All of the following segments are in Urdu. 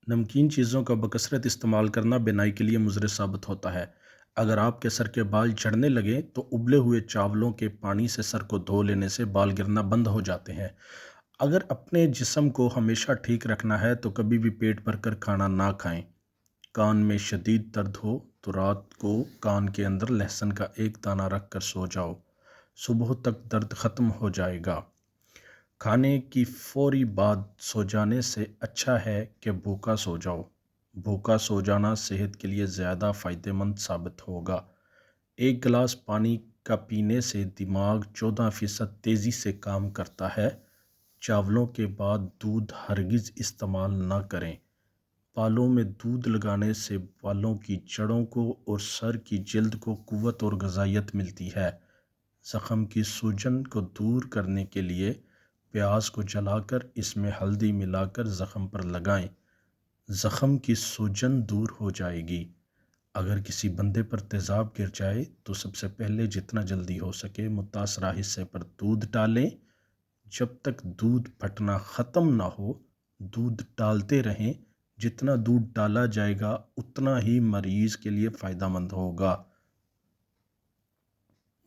نمکین چیزوں کا بکثرت استعمال کرنا بینائی کے لیے مضر ثابت ہوتا ہے۔ اگر آپ کے سر کے بال جھڑنے لگیں تو ابلے ہوئے چاولوں کے پانی سے سر کو دھو لینے سے بال گرنا بند ہو جاتے ہیں۔ اگر اپنے جسم کو ہمیشہ ٹھیک رکھنا ہے تو کبھی بھی پیٹ بھر کر کھانا نہ کھائیں۔ کان میں شدید درد ہو تو رات کو کان کے اندر لہسن کا ایک دانہ رکھ کر سو جاؤ، صبح تک درد ختم ہو جائے گا۔ کھانے کی فوری بعد سو جانے سے اچھا ہے کہ بھوکا سو جاؤ۔ بھوکا سو جانا صحت کے لیے زیادہ فائدہ مند ثابت ہوگا۔ ایک گلاس پانی کا پینے سے دماغ 14% تیزی سے کام کرتا ہے۔ چاولوں کے بعد دودھ ہرگز استعمال نہ کریں۔ بالوں میں دودھ لگانے سے بالوں کی جڑوں کو اور سر کی جلد کو قوت اور غذائیت ملتی ہے۔ زخم کی سوجن کو دور کرنے کے لیے پیاز کو جلا کر اس میں ہلدی ملا کر زخم پر لگائیں۔ زخم کی سوجن دور ہو جائے گی۔ اگر کسی بندے پر تیزاب گر جائے تو سب سے پہلے جتنا جلدی ہو سکے متاثرہ حصے پر دودھ ڈالیں۔ جب تک دودھ پھٹنا ختم نہ ہو دودھ ڈالتے رہیں۔ جتنا دودھ ڈالا جائے گا اتنا ہی مریض کے لیے فائدہ مند ہوگا۔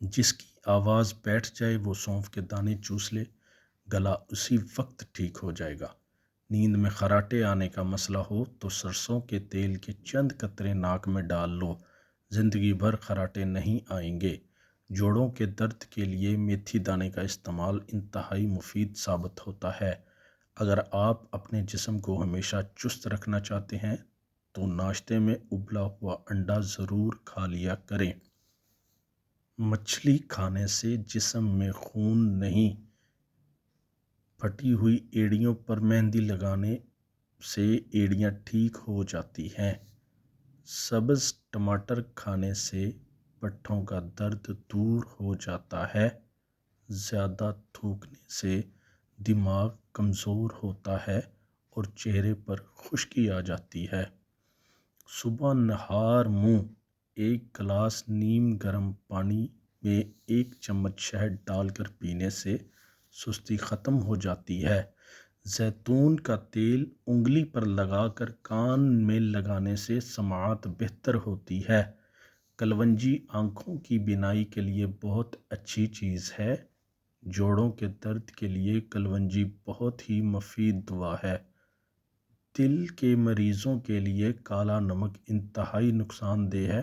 جس کی آواز بیٹھ جائے وہ سونف کے دانے چوس لے، گلا اسی وقت ٹھیک ہو جائے گا۔ نیند میں خراٹے آنے کا مسئلہ ہو تو سرسوں کے تیل کے چند قطرے ناک میں ڈال لو، زندگی بھر خراٹے نہیں آئیں گے۔ جوڑوں کے درد کے لیے میتھی دانے کا استعمال انتہائی مفید ثابت ہوتا ہے۔ اگر آپ اپنے جسم کو ہمیشہ چست رکھنا چاہتے ہیں تو ناشتے میں ابلا ہوا انڈا ضرور کھا لیا کریں۔ مچھلی کھانے سے جسم میں خون نہیں، پھٹی ہوئی ایڑیوں پر مہندی لگانے سے ایڑیاں ٹھیک ہو جاتی ہیں۔ سبز ٹماٹر کھانے سے پٹھوں کا درد دور ہو جاتا ہے۔ زیادہ تھوکنے سے دماغ کمزور ہوتا ہے اور چہرے پر خشکی آ جاتی ہے۔ صبح نہار منہ ایک گلاس نیم گرم پانی میں 1 چمچ شہد ڈال کر پینے سے سستی ختم ہو جاتی ہے۔ زیتون کا تیل انگلی پر لگا کر کان میں لگانے سے سماعت بہتر ہوتی ہے۔ کلونجی آنکھوں کی بینائی کے لیے بہت اچھی چیز ہے۔ جوڑوں کے درد کے لیے کلونجی بہت ہی مفید دوا ہے۔ دل کے مریضوں کے لیے کالا نمک انتہائی نقصان دہ ہے۔